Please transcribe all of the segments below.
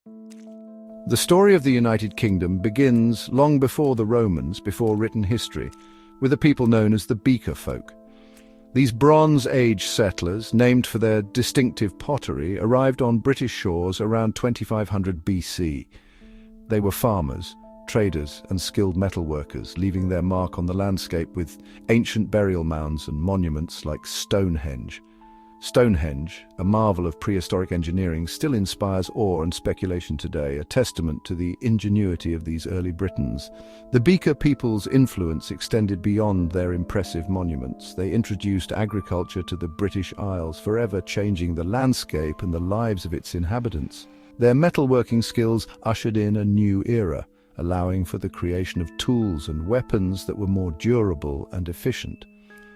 The story of the United Kingdom begins long before the Romans, before written history, with a people known as the Beaker folk. These Bronze Age settlers, named for their distinctive pottery, arrived on British shores around 2500 BC. They were farmers, traders and skilled metalworkers, leaving their mark on the landscape with ancient burial mounds and monuments like Stonehenge. Stonehenge, a marvel of prehistoric engineering, still inspires awe and speculation today, a testament to the ingenuity of these early Britons. The Beaker people's influence extended beyond their impressive monuments. They introduced agriculture to the British Isles, forever changing the landscape and the lives of its inhabitants. Their metalworking skills ushered in a new era, allowing for the creation of tools and weapons that were more durable and efficient.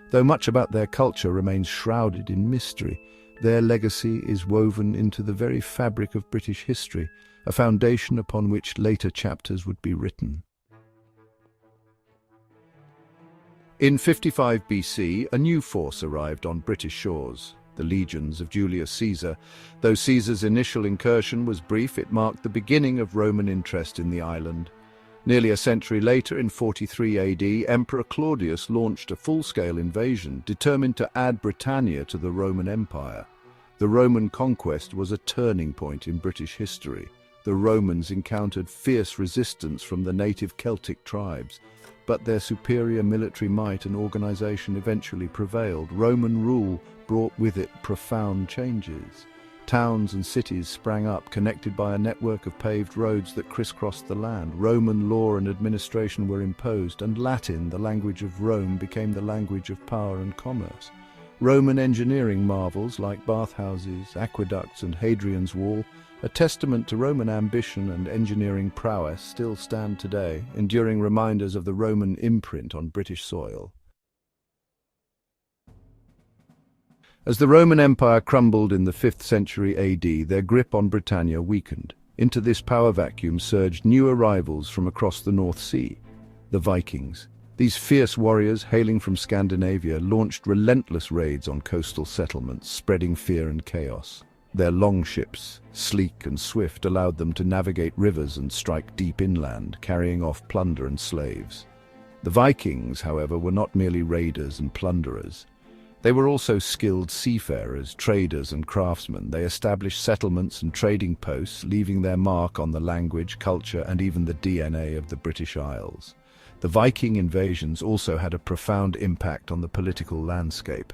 Though much about their culture remains shrouded in mystery, their legacy is woven into the very fabric of British history, a foundation upon which later chapters would be written. In 55 BC, a new force arrived on British shores, the legions of Julius Caesar. Though Caesar's initial incursion was brief, it marked the beginning of Roman interest in the island. Nearly a century later, in 43 AD, Emperor Claudius launched a full-scale invasion, determined to add Britannia to the Roman Empire. The Roman conquest was a turning point in British history. The Romans encountered fierce resistance from the native Celtic tribes, but their superior military might and organization eventually prevailed. Roman rule brought with it profound changes. Towns and cities sprang up, connected by a network of paved roads that crisscrossed the land. Roman law and administration were imposed, and Latin, the language of Rome, became the language of power and commerce. Roman engineering marvels like bathhouses, aqueducts, and Hadrian's Wall, a testament to Roman ambition and engineering prowess, still stand today, enduring reminders of the Roman imprint on British soil. As the Roman Empire crumbled in the 5th century AD, their grip on Britannia weakened. Into this power vacuum surged new arrivals from across the North Sea, the Vikings. These fierce warriors, hailing from Scandinavia, launched relentless raids on coastal settlements, spreading fear and chaos. Their longships, sleek and swift, allowed them to navigate rivers and strike deep inland, carrying off plunder and slaves. The Vikings, however, were not merely raiders and plunderers. They were also skilled seafarers, traders and craftsmen. They established settlements and trading posts, leaving their mark on the language, culture and even the DNA of the British Isles. The Viking invasions also had a profound impact on the political landscape.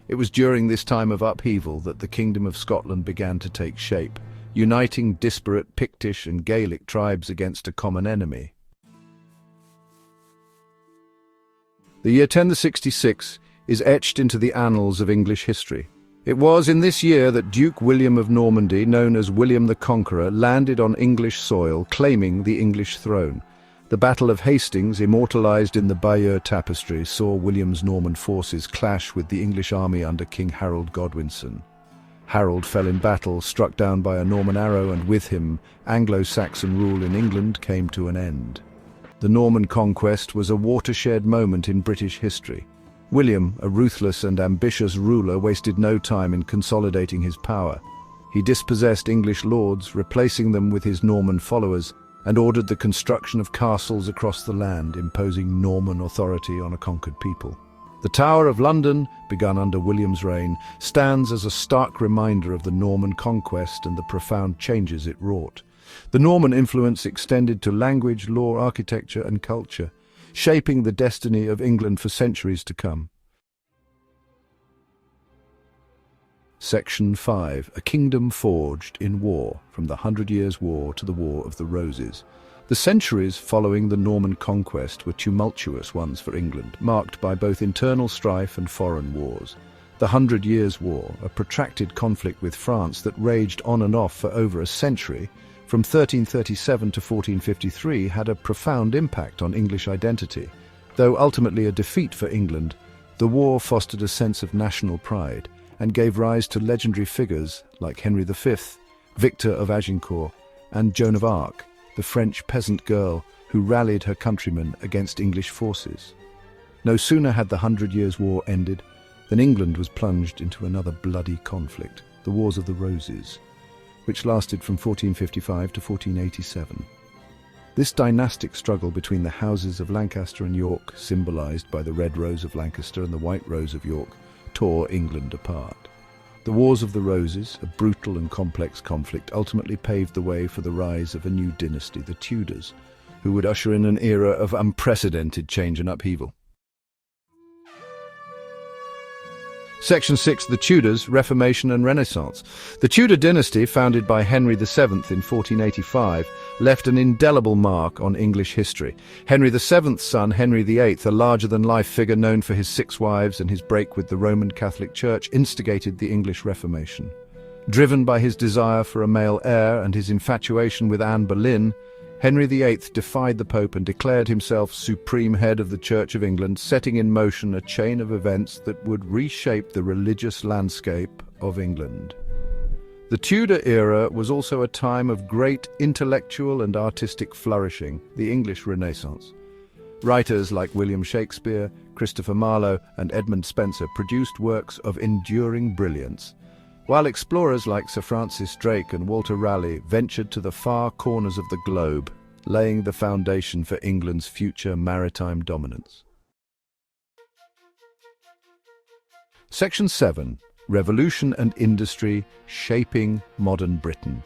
It was during this time of upheaval that the Kingdom of Scotland began to take shape, uniting disparate Pictish and Gaelic tribes against a common enemy. The year 1066 is etched into the annals of English history. It was in this year that Duke William of Normandy, known as William the Conqueror, landed on English soil, claiming the English throne. The Battle of Hastings, immortalized in the Bayeux tapestry, saw William's Norman forces clash with the English army under King Harold Godwinson. Harold fell in battle, struck down by a Norman arrow, and with him, Anglo-Saxon rule in England came to an end. The Norman Conquest was a watershed moment in British history. William, a ruthless and ambitious ruler, wasted no time in consolidating his power. He dispossessed English lords, replacing them with his Norman followers, and ordered the construction of castles across the land, imposing Norman authority on a conquered people. The Tower of London, begun under William's reign, stands as a stark reminder of the Norman Conquest and the profound changes it wrought. The Norman influence extended to language, law, architecture, and culture, shaping the destiny of England for centuries to come. Section 5. A Kingdom Forged in War, from the 100 Years' War to the War of the Roses. The centuries following the Norman Conquest were tumultuous ones for England, marked by both internal strife and foreign wars. The 100 Years' War, a protracted conflict with France that raged on and off for over a century, from 1337 to 1453, had a profound impact on English identity. Though ultimately a defeat for England, the war fostered a sense of national pride and gave rise to legendary figures like Henry V, Victor of Agincourt, and Joan of Arc, the French peasant girl who rallied her countrymen against English forces. No sooner had the 100 Years' War ended than England was plunged into another bloody conflict, the Wars of the Roses. which lasted from 1455 to 1487. This dynastic struggle between the houses of Lancaster and York, symbolised by the Red Rose of Lancaster and the White Rose of York, tore England apart. The Wars of the Roses, a brutal and complex conflict, ultimately paved the way for the rise of a new dynasty, the Tudors, who would usher in an era of unprecedented change and upheaval. Section 6. The Tudors, Reformation and Renaissance. The Tudor dynasty, founded by Henry VII in 1485, left an indelible mark on English history. Henry VII's son, Henry VIII, a larger-than-life figure known for his 6 wives and his break with the Roman Catholic Church, instigated the English Reformation. Driven by his desire for a male heir and his infatuation with Anne Boleyn, Henry VIII defied the Pope and declared himself supreme head of the Church of England, setting in motion a chain of events that would reshape the religious landscape of England. The Tudor era was also a time of great intellectual and artistic flourishing, the English Renaissance. Writers like William Shakespeare, Christopher Marlowe, and Edmund Spenser produced works of enduring brilliance, while explorers like Sir Francis Drake and Walter Raleigh ventured to the far corners of the globe, laying the foundation for England's future maritime dominance. Section 7. Revolution and Industry Shaping Modern Britain.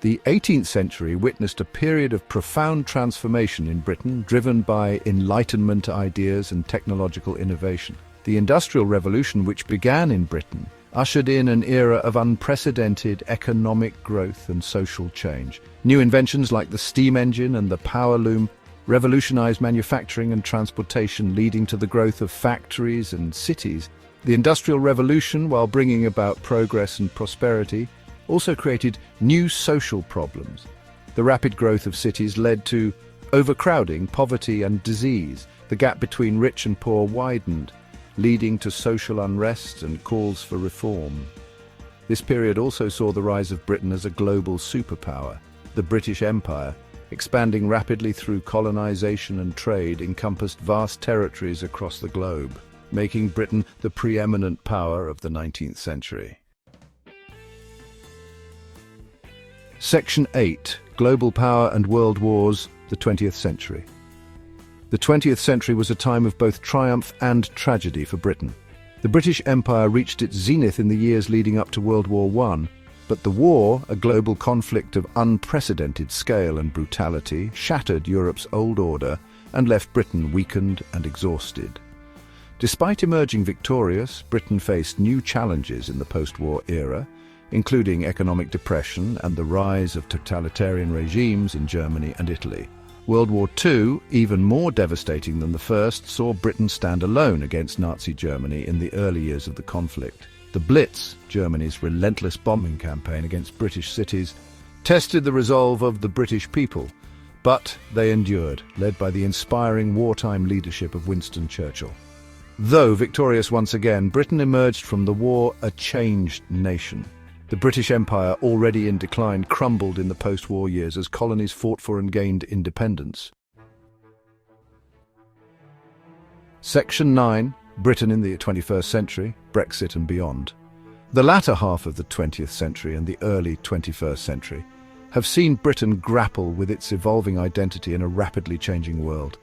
The 18th century witnessed a period of profound transformation in Britain, driven by Enlightenment ideas and technological innovation. The Industrial Revolution, which began in Britain, ushered in an era of unprecedented economic growth and social change. New inventions like the steam engine and the power loom revolutionized manufacturing and transportation, leading to the growth of factories and cities. The Industrial Revolution, while bringing about progress and prosperity, also created new social problems. The rapid growth of cities led to overcrowding, poverty, and disease. The gap between rich and poor widened, leading to social unrest and calls for reform. This period also saw the rise of Britain as a global superpower. The British Empire, expanding rapidly through colonization and trade, encompassed vast territories across the globe, making Britain the preeminent power of the 19th century. Section 8. Global Power and World Wars, the 20th Century. The 20th century was a time of both triumph and tragedy for Britain. The British Empire reached its zenith in the years leading up to World War I, but the war, a global conflict of unprecedented scale and brutality, shattered Europe's old order and left Britain weakened and exhausted. Despite emerging victorious, Britain faced new challenges in the post-war era, including economic depression and the rise of totalitarian regimes in Germany and Italy. World War II, even more devastating than the first, saw Britain stand alone against Nazi Germany in the early years of the conflict. The Blitz, Germany's relentless bombing campaign against British cities, tested the resolve of the British people, but they endured, led by the inspiring wartime leadership of Winston Churchill. Though victorious once again, Britain emerged from the war a changed nation. The British Empire, already in decline, crumbled in the post-war years as colonies fought for and gained independence. Section 9. Britain in the 21st century, Brexit and Beyond. The latter half of the 20th century and the early 21st century have seen Britain grapple with its evolving identity in a rapidly changing world.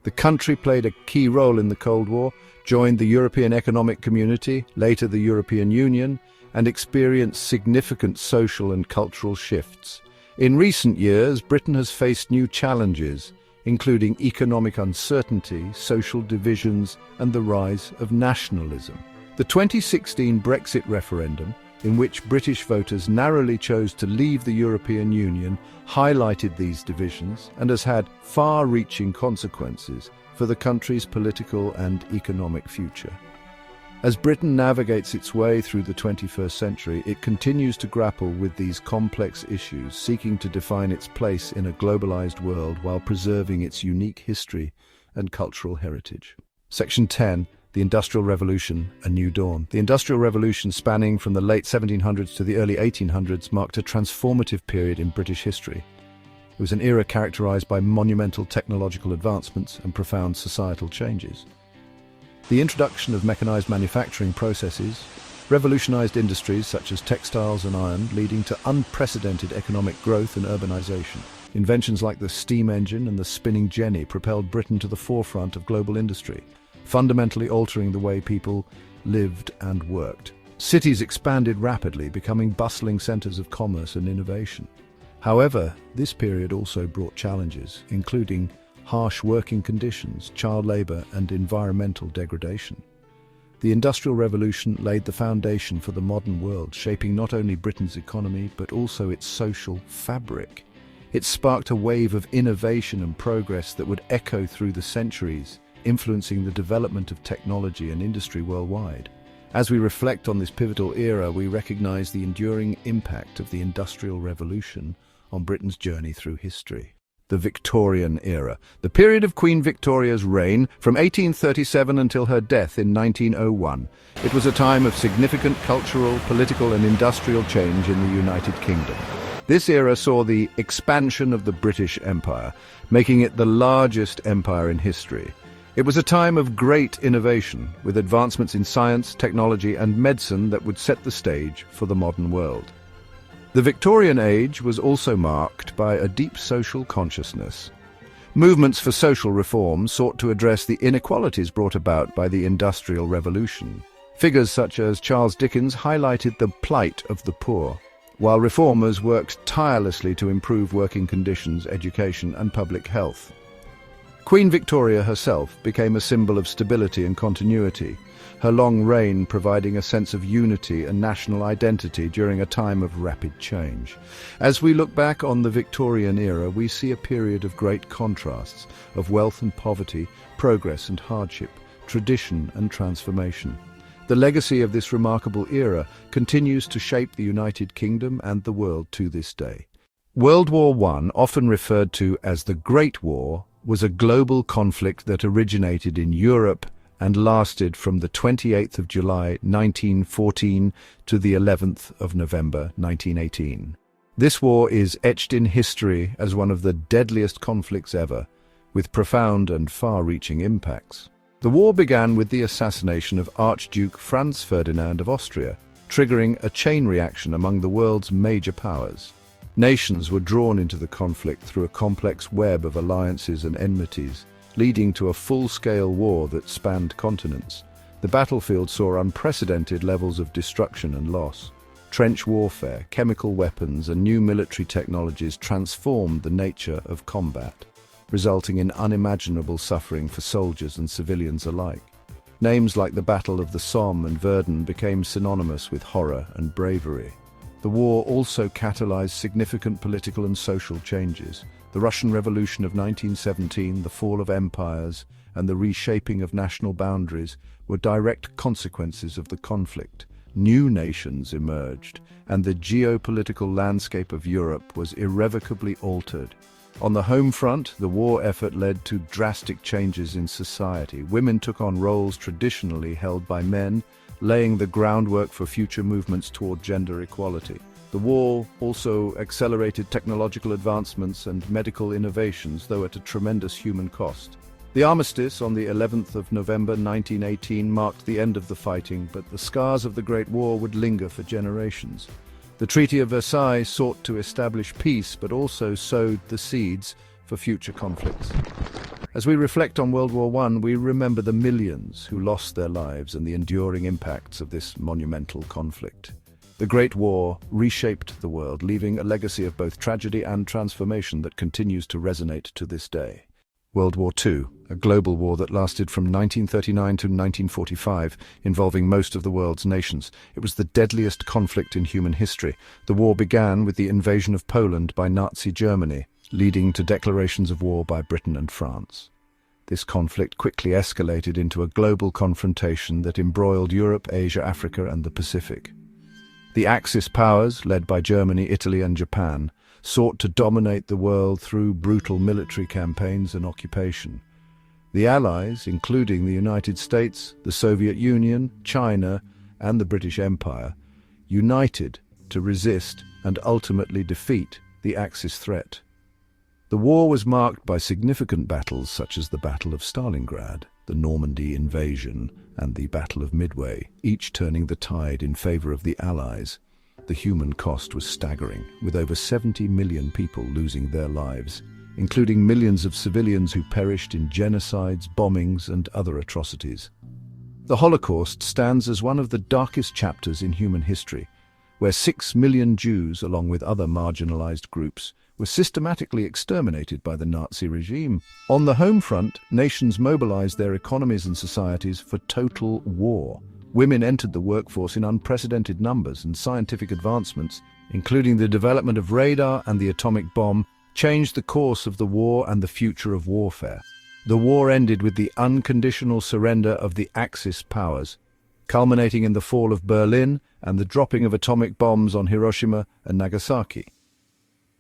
The country played a key role in the Cold War, joined the European Economic Community, later the European Union, and experienced significant social and cultural shifts. In recent years, Britain has faced new challenges, including economic uncertainty, social divisions, and the rise of nationalism. The 2016 Brexit referendum, in which British voters narrowly chose to leave the European Union, highlighted these divisions and has had far-reaching consequences for the country's political and economic future. As Britain navigates its way through the 21st century, it continues to grapple with these complex issues, seeking to define its place in a globalized world while preserving its unique history and cultural heritage. Section 10. The Industrial Revolution, A New Dawn. The Industrial Revolution, spanning from the late 1700s to the early 1800s, marked a transformative period in British history. It was an era characterized by monumental technological advancements and profound societal changes. The introduction of mechanized manufacturing processes, revolutionized industries such as textiles and iron, leading to unprecedented economic growth and urbanization. Inventions like the steam engine and the spinning jenny propelled Britain to the forefront of global industry, fundamentally altering the way people lived and worked. Cities expanded rapidly, becoming bustling centers of commerce and innovation. However, this period also brought challenges, including harsh working conditions, child labor, and environmental degradation. The Industrial Revolution laid the foundation for the modern world, shaping not only Britain's economy but also its social fabric. It sparked a wave of innovation and progress that would echo through the centuries, influencing the development of technology and industry worldwide. As we reflect on this pivotal era, we recognize the enduring impact of the Industrial Revolution on Britain's journey through history. The Victorian Era, the period of Queen Victoria's reign from 1837 until her death in 1901. It was a time of significant cultural, political and industrial change in the United Kingdom. This era saw the expansion of the British Empire, making it the largest empire in history. It was a time of great innovation, with advancements in science, technology and medicine that would set the stage for the modern world. The Victorian age was also marked by a deep social consciousness. Movements for social reform sought to address the inequalities brought about by the Industrial Revolution. Figures such as Charles Dickens highlighted the plight of the poor, while reformers worked tirelessly to improve working conditions, education and public health. Queen Victoria herself became a symbol of stability and continuity, her long reign providing a sense of unity and national identity during a time of rapid change. As we look back on the Victorian era, we see a period of great contrasts, of wealth and poverty, progress and hardship, tradition and transformation. The legacy of this remarkable era continues to shape the United Kingdom and the world to this day. World War I, often referred to as the Great War, was a global conflict that originated in Europe and lasted from the 28th of July 1914 to the 11th of November 1918. This war is etched in history as one of the deadliest conflicts ever, with profound and far-reaching impacts. The war began with the assassination of Archduke Franz Ferdinand of Austria, triggering a chain reaction among the world's major powers. Nations were drawn into the conflict through a complex web of alliances and enmities, leading to a full-scale war that spanned continents. The battlefield saw unprecedented levels of destruction and loss. Trench warfare, chemical weapons, and new military technologies transformed the nature of combat, resulting in unimaginable suffering for soldiers and civilians alike. Names like the Battle of the Somme and Verdun became synonymous with horror and bravery. The war also catalyzed significant political and social changes. The Russian Revolution of 1917, the fall of empires, and the reshaping of national boundaries were direct consequences of the conflict. New nations emerged, and the geopolitical landscape of Europe was irrevocably altered. On the home front, the war effort led to drastic changes in society. Women took on roles traditionally held by men, laying the groundwork for future movements toward gender equality. The war also accelerated technological advancements and medical innovations, though at a tremendous human cost. The armistice on the 11th of November 1918 marked the end of the fighting, but the scars of the Great War would linger for generations. The Treaty of Versailles sought to establish peace, but also sowed the seeds for future conflicts. As we reflect on World War I, we remember the millions who lost their lives and the enduring impacts of this monumental conflict. The Great War reshaped the world, leaving a legacy of both tragedy and transformation that continues to resonate to this day. World War II, a global war that lasted from 1939 to 1945, involving most of the world's nations. It was the deadliest conflict in human history. The war began with the invasion of Poland by Nazi Germany, leading to declarations of war by Britain and France. This conflict quickly escalated into a global confrontation that embroiled Europe, Asia, Africa, and the Pacific. The Axis powers, led by Germany, Italy, and Japan, sought to dominate the world through brutal military campaigns and occupation. The Allies, including the United States, the Soviet Union, China, and the British Empire, united to resist and ultimately defeat the Axis threat. The war was marked by significant battles such as the Battle of Stalingrad, the Normandy invasion, and the Battle of Midway, each turning the tide in favor of the Allies. The human cost was staggering, with over 70 million people losing their lives, including millions of civilians who perished in genocides, bombings, and other atrocities. The Holocaust stands as one of the darkest chapters in human history, where 6 million Jews, along with other marginalized groups, were systematically exterminated by the Nazi regime. On the home front, nations mobilized their economies and societies for total war. Women entered the workforce in unprecedented numbers, and scientific advancements, including the development of radar and the atomic bomb, changed the course of the war and the future of warfare. The war ended with the unconditional surrender of the Axis powers, culminating in the fall of Berlin and the dropping of atomic bombs on Hiroshima and Nagasaki.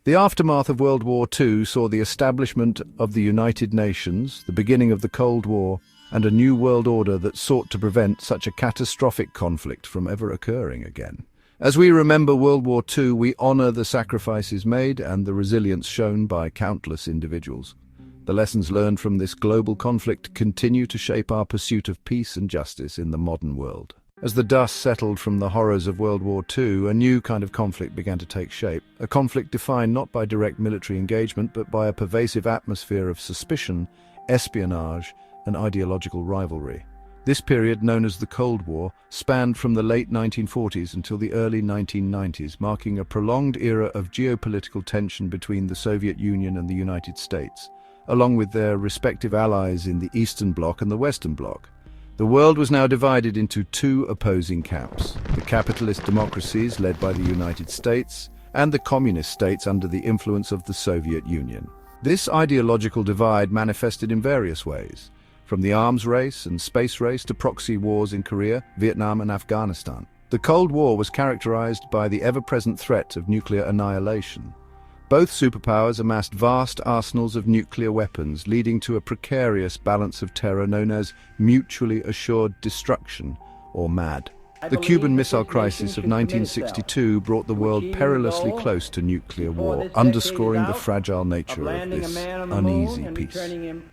The aftermath of World War II saw the establishment of the United Nations, the beginning of the Cold War, and a new world order that sought to prevent such a catastrophic conflict from ever occurring again. As we remember World War II, we honor the sacrifices made and the resilience shown by countless individuals. The lessons learned from this global conflict continue to shape our pursuit of peace and justice in the modern world. As the dust settled from the horrors of World War II, a new kind of conflict began to take shape, a conflict defined not by direct military engagement but by a pervasive atmosphere of suspicion, espionage, and ideological rivalry. This period, known as the Cold War, spanned from the late 1940s until the early 1990s, marking a prolonged era of geopolitical tension between the Soviet Union and the United States, along with their respective allies in the Eastern Bloc and the Western Bloc. The world was now divided into two opposing camps: the capitalist democracies led by the United States and the communist states under the influence of the Soviet Union. This ideological divide manifested in various ways, from the arms race and space race to proxy wars in Korea, Vietnam, and Afghanistan. The Cold War was characterized by the ever-present threat of nuclear annihilation. Both superpowers amassed vast arsenals of nuclear weapons, leading to a precarious balance of terror known as mutually assured destruction, or MAD. The Cuban Missile Crisis of 1962 brought the world perilously close to nuclear war, underscoring the fragile nature of this uneasy peace.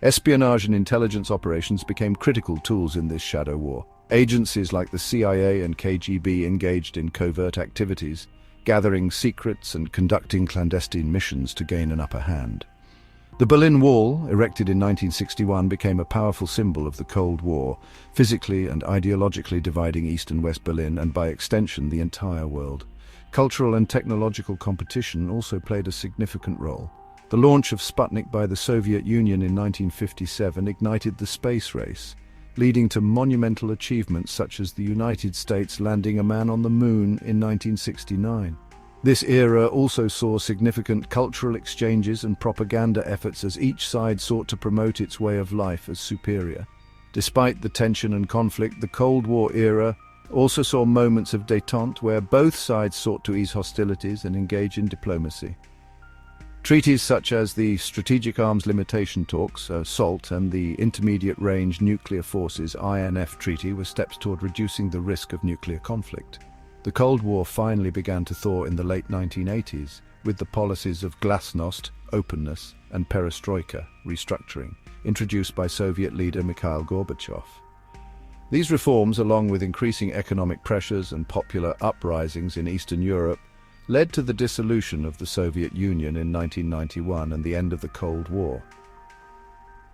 Espionage and intelligence operations became critical tools in this shadow war. Agencies like the CIA and KGB engaged in covert activities, gathering secrets and conducting clandestine missions to gain an upper hand. The Berlin Wall, erected in 1961, became a powerful symbol of the Cold War, physically and ideologically dividing East and West Berlin and, by extension, the entire world. Cultural and technological competition also played a significant role. The launch of Sputnik by the Soviet Union in 1957 ignited the space race, leading to monumental achievements such as the United States landing a man on the moon in 1969. This era also saw significant cultural exchanges and propaganda efforts as each side sought to promote its way of life as superior. Despite the tension and conflict, the Cold War era also saw moments of détente where both sides sought to ease hostilities and engage in diplomacy. Treaties such as the Strategic Arms Limitation Talks, SALT, and the Intermediate Range Nuclear Forces INF Treaty were steps toward reducing the risk of nuclear conflict. The Cold War finally began to thaw in the late 1980s, with the policies of glasnost, openness, and perestroika, restructuring, introduced by Soviet leader Mikhail Gorbachev. These reforms, along with increasing economic pressures and popular uprisings in Eastern Europe, led to the dissolution of the Soviet Union in 1991 and the end of the Cold War.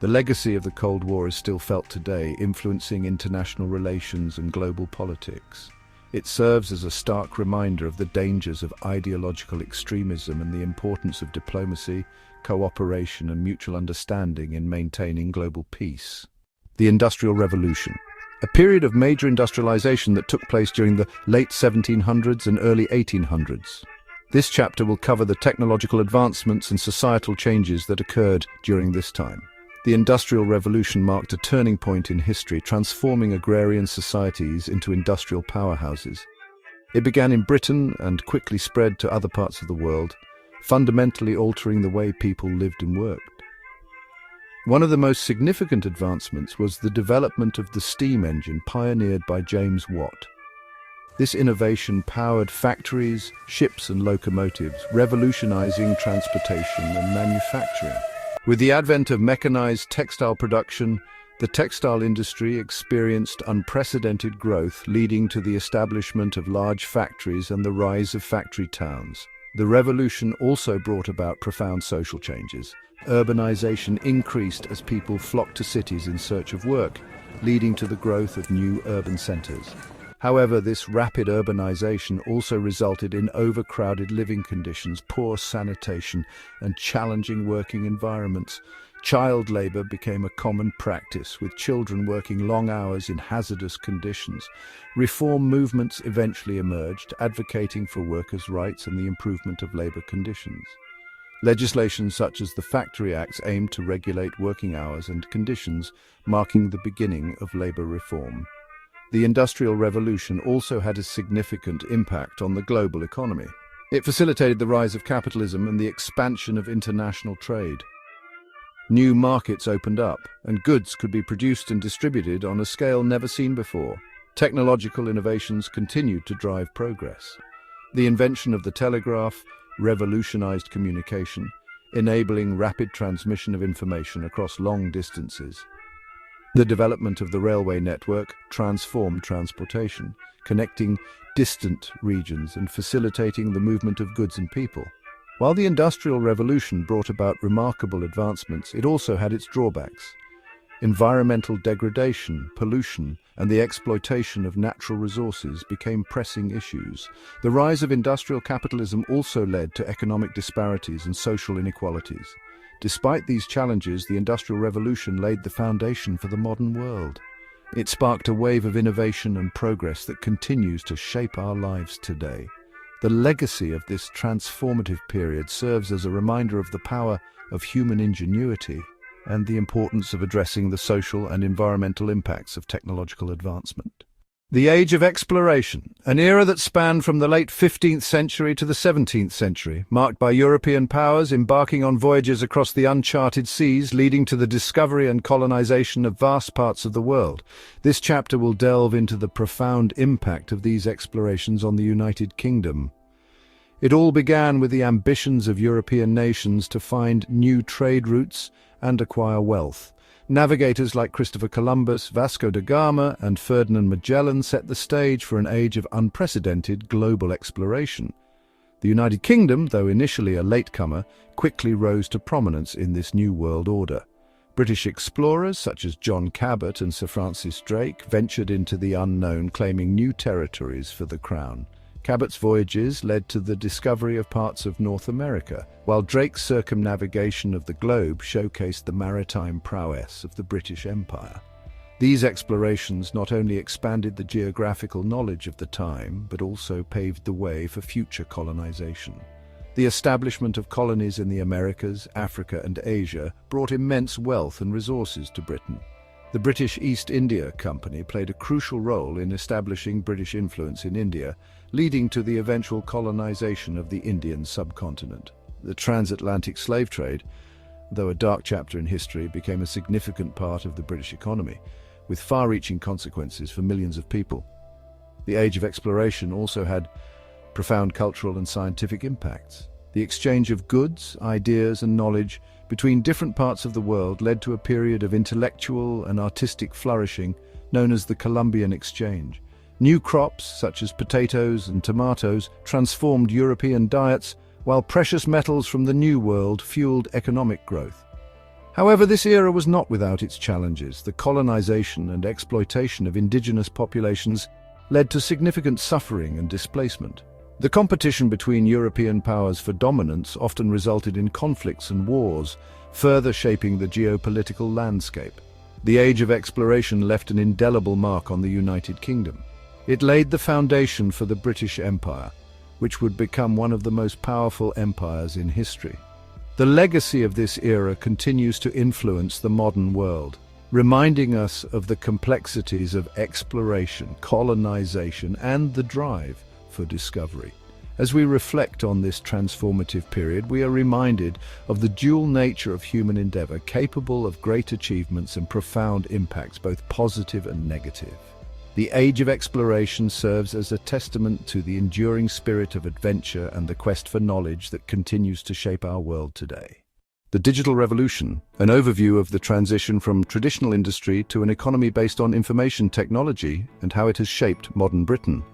The legacy of the Cold War is still felt today, influencing international relations and global politics. It serves as a stark reminder of the dangers of ideological extremism and the importance of diplomacy, cooperation, and mutual understanding in maintaining global peace. The Industrial Revolution, a period of major industrialization that took place during the late 1700s and early 1800s. This chapter will cover the technological advancements and societal changes that occurred during this time. The Industrial Revolution marked a turning point in history, transforming agrarian societies into industrial powerhouses. It began in Britain and quickly spread to other parts of the world, fundamentally altering the way people lived and worked. One of the most significant advancements was the development of the steam engine pioneered by James Watt. This innovation powered factories, ships, and locomotives, revolutionizing transportation and manufacturing. With the advent of mechanized textile production, The textile industry experienced unprecedented growth, leading to the establishment of large factories and the rise of factory towns. The revolution also brought about profound social changes. Urbanization increased as people flocked to cities in search of work, leading to the growth of new urban centers. However, this rapid urbanization also resulted in overcrowded living conditions, poor sanitation, and challenging working environments. Child labor became a common practice, with children working long hours in hazardous conditions. Reform movements eventually emerged, advocating for workers' rights and the improvement of labor conditions. Legislation such as the Factory Acts aimed to regulate working hours and conditions, marking the beginning of labor reform. The Industrial Revolution also had a significant impact on the global economy. It facilitated the rise of capitalism and the expansion of international trade. New markets opened up, and goods could be produced and distributed on a scale never seen before. Technological innovations continued to drive progress. The invention of the telegraph revolutionized communication, enabling rapid transmission of information across long distances. The development of the railway network transformed transportation, connecting distant regions and facilitating the movement of goods and people. While the Industrial Revolution brought about remarkable advancements, it also had its drawbacks. Environmental degradation, pollution, and the exploitation of natural resources became pressing issues. The rise of industrial capitalism also led to economic disparities and social inequalities. Despite these challenges, the Industrial Revolution laid the foundation for the modern world. It sparked a wave of innovation and progress that continues to shape our lives today. The legacy of this transformative period serves as a reminder of the power of human ingenuity and the importance of addressing the social and environmental impacts of technological advancement. The Age of Exploration, an era that spanned from the late 15th century to the 17th century, marked by European powers embarking on voyages across the uncharted seas, leading to the discovery and colonization of vast parts of the world. This chapter will delve into the profound impact of these explorations on the United Kingdom. It all began with the ambitions of European nations to find new trade routes and acquire wealth. Navigators like Christopher Columbus, Vasco da Gama, and Ferdinand Magellan set the stage for an age of unprecedented global exploration. The United Kingdom, though initially a latecomer, quickly rose to prominence in this new world order. British explorers such as John Cabot and Sir Francis Drake ventured into the unknown, claiming new territories for the crown. Cabot's voyages led to the discovery of parts of North America, while Drake's circumnavigation of the globe showcased the maritime prowess of the British Empire. These explorations not only expanded the geographical knowledge of the time, but also paved the way for future colonization. The establishment of colonies in the Americas, Africa, and Asia brought immense wealth and resources to Britain. The British East India Company played a crucial role in establishing British influence in India, leading to the eventual colonization of the Indian subcontinent. The transatlantic slave trade, though a dark chapter in history, became a significant part of the British economy, with far-reaching consequences for millions of people. The Age of Exploration also had profound cultural and scientific impacts. The exchange of goods, ideas, and knowledge between different parts of the world led to a period of intellectual and artistic flourishing known as the Columbian Exchange. New crops, such as potatoes and tomatoes, transformed European diets, while precious metals from the New World fueled economic growth. However, this era was not without its challenges. The colonization and exploitation of indigenous populations led to significant suffering and displacement. The competition between European powers for dominance often resulted in conflicts and wars, further shaping the geopolitical landscape. The Age of Exploration left an indelible mark on the United Kingdom. It laid the foundation for the British Empire, which would become one of the most powerful empires in history. The legacy of this era continues to influence the modern world, reminding us of the complexities of exploration, colonization, and the drive for discovery. As we reflect on this transformative period, we are reminded of the dual nature of human endeavor, capable of great achievements and profound impacts, both positive and negative. The Age of Exploration serves as a testament to the enduring spirit of adventure and the quest for knowledge that continues to shape our world today. The Digital Revolution, an overview of the transition from traditional industry to an economy based on information technology and how it has shaped modern Britain.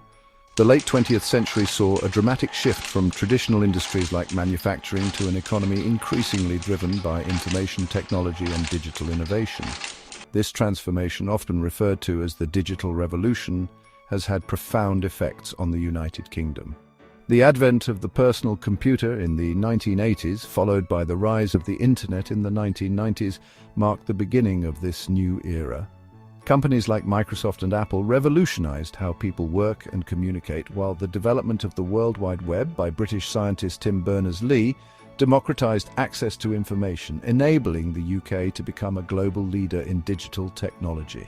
The late 20th century saw a dramatic shift from traditional industries like manufacturing to an economy increasingly driven by information technology and digital innovation. This transformation, often referred to as the Digital Revolution, has had profound effects on the United Kingdom. The advent of the personal computer in the 1980s, followed by the rise of the Internet in the 1990s, marked the beginning of this new era. Companies like Microsoft and Apple revolutionized how people work and communicate, while the development of the World Wide Web by British scientist Tim Berners-Lee democratized access to information, enabling the UK to become a global leader in digital technology.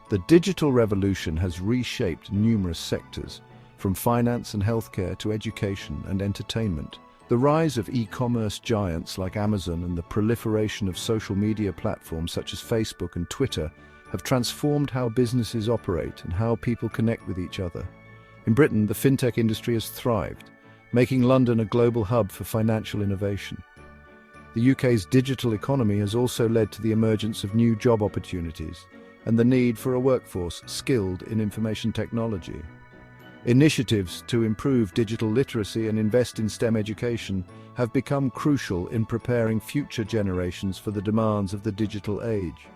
The digital revolution has reshaped numerous sectors, from finance and healthcare to education and entertainment. The rise of e-commerce giants like Amazon and the proliferation of social media platforms such as Facebook and Twitter have transformed how businesses operate and how people connect with each other. In Britain, the fintech industry has thrived, making London a global hub for financial innovation. The UK's digital economy has also led to the emergence of new job opportunities and the need for a workforce skilled in information technology. Initiatives to improve digital literacy and invest in STEM education have become crucial in preparing future generations for the demands of the digital age.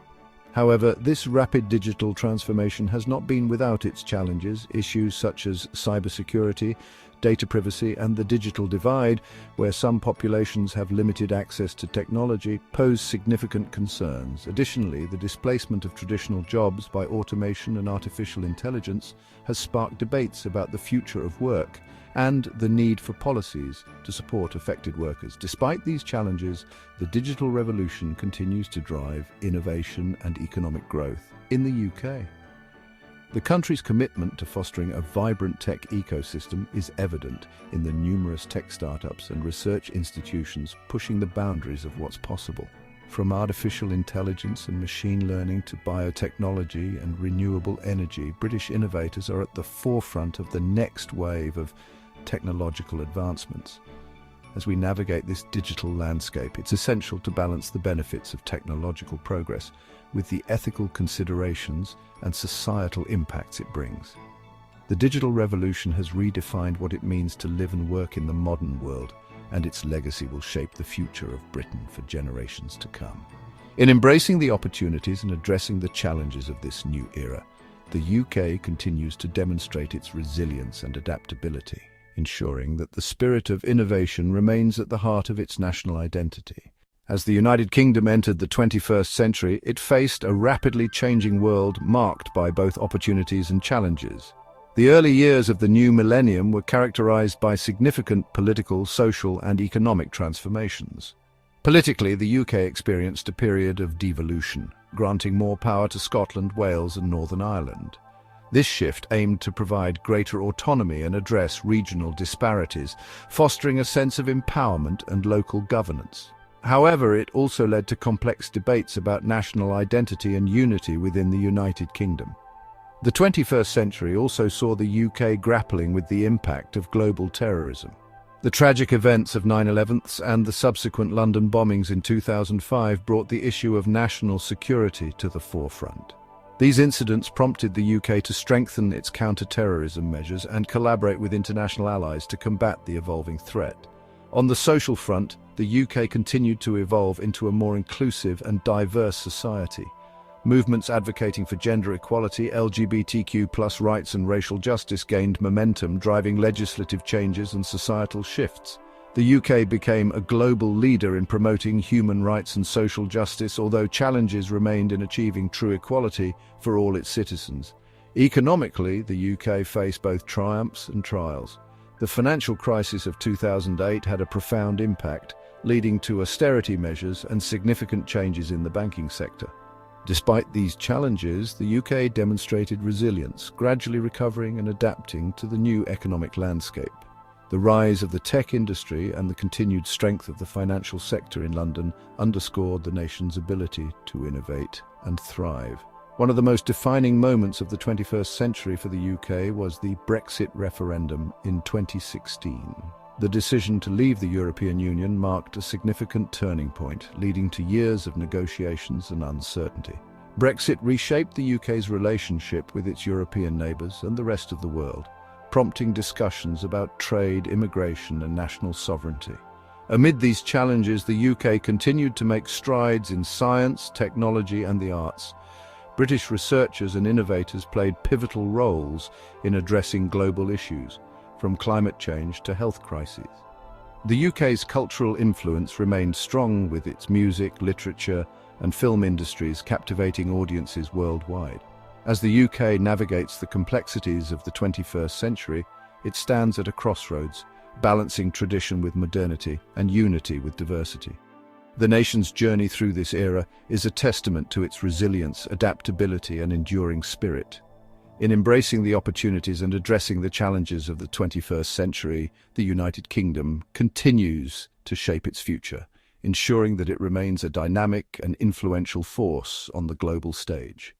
However, this rapid digital transformation has not been without its challenges. Issues such as cybersecurity, data privacy, and the digital divide, where some populations have limited access to technology, pose significant concerns. Additionally, the displacement of traditional jobs by automation and artificial intelligence has sparked debates about the future of work and the need for policies to support affected workers. Despite these challenges, the digital revolution continues to drive innovation and economic growth in the UK. The country's commitment to fostering a vibrant tech ecosystem is evident in the numerous tech startups and research institutions pushing the boundaries of what's possible. From artificial intelligence and machine learning to biotechnology and renewable energy, British innovators are at the forefront of the next wave of technological advancements. As we navigate this digital landscape, it's essential to balance the benefits of technological progress with the ethical considerations and societal impacts it brings. The digital revolution has redefined what it means to live and work in the modern world, and its legacy will shape the future of Britain for generations to come. In embracing the opportunities and addressing the challenges of this new era, the UK continues to demonstrate its resilience and adaptability, ensuring that the spirit of innovation remains at the heart of its national identity. As the United Kingdom entered the 21st century, it faced a rapidly changing world marked by both opportunities and challenges. The early years of the new millennium were characterized by significant political, social, and economic transformations. Politically, the UK experienced a period of devolution, granting more power to Scotland, Wales, and Northern Ireland. This shift aimed to provide greater autonomy and address regional disparities, fostering a sense of empowerment and local governance. However, it also led to complex debates about national identity and unity within the United Kingdom. The 21st century also saw the UK grappling with the impact of global terrorism. The tragic events of 9/11 and the subsequent London bombings in 2005 brought the issue of national security to the forefront. These incidents prompted the UK to strengthen its counter-terrorism measures and collaborate with international allies to combat the evolving threat. On the social front, the UK continued to evolve into a more inclusive and diverse society. Movements advocating for gender equality, LGBTQ+ rights and racial justice gained momentum, driving legislative changes and societal shifts. The UK became a global leader in promoting human rights and social justice, although challenges remained in achieving true equality for all its citizens. Economically, the UK faced both triumphs and trials. The financial crisis of 2008 had a profound impact, leading to austerity measures and significant changes in the banking sector. Despite these challenges, the UK demonstrated resilience, gradually recovering and adapting to the new economic landscape. The rise of the tech industry and the continued strength of the financial sector in London underscored the nation's ability to innovate and thrive. One of the most defining moments of the 21st century for the UK was the Brexit referendum in 2016. The decision to leave the European Union marked a significant turning point, leading to years of negotiations and uncertainty. Brexit reshaped the UK's relationship with its European neighbours and the rest of the world, prompting discussions about trade, immigration and national sovereignty. Amid these challenges, the UK continued to make strides in science, technology and the arts. British researchers and innovators played pivotal roles in addressing global issues, from climate change to health crises. The UK's cultural influence remained strong, with its music, literature and film industries captivating audiences worldwide. As the UK navigates the complexities of the 21st century, it stands at a crossroads, balancing tradition with modernity and unity with diversity. The nation's journey through this era is a testament to its resilience, adaptability and enduring spirit. In embracing the opportunities and addressing the challenges of the 21st century, the United Kingdom continues to shape its future, ensuring that it remains a dynamic and influential force on the global stage.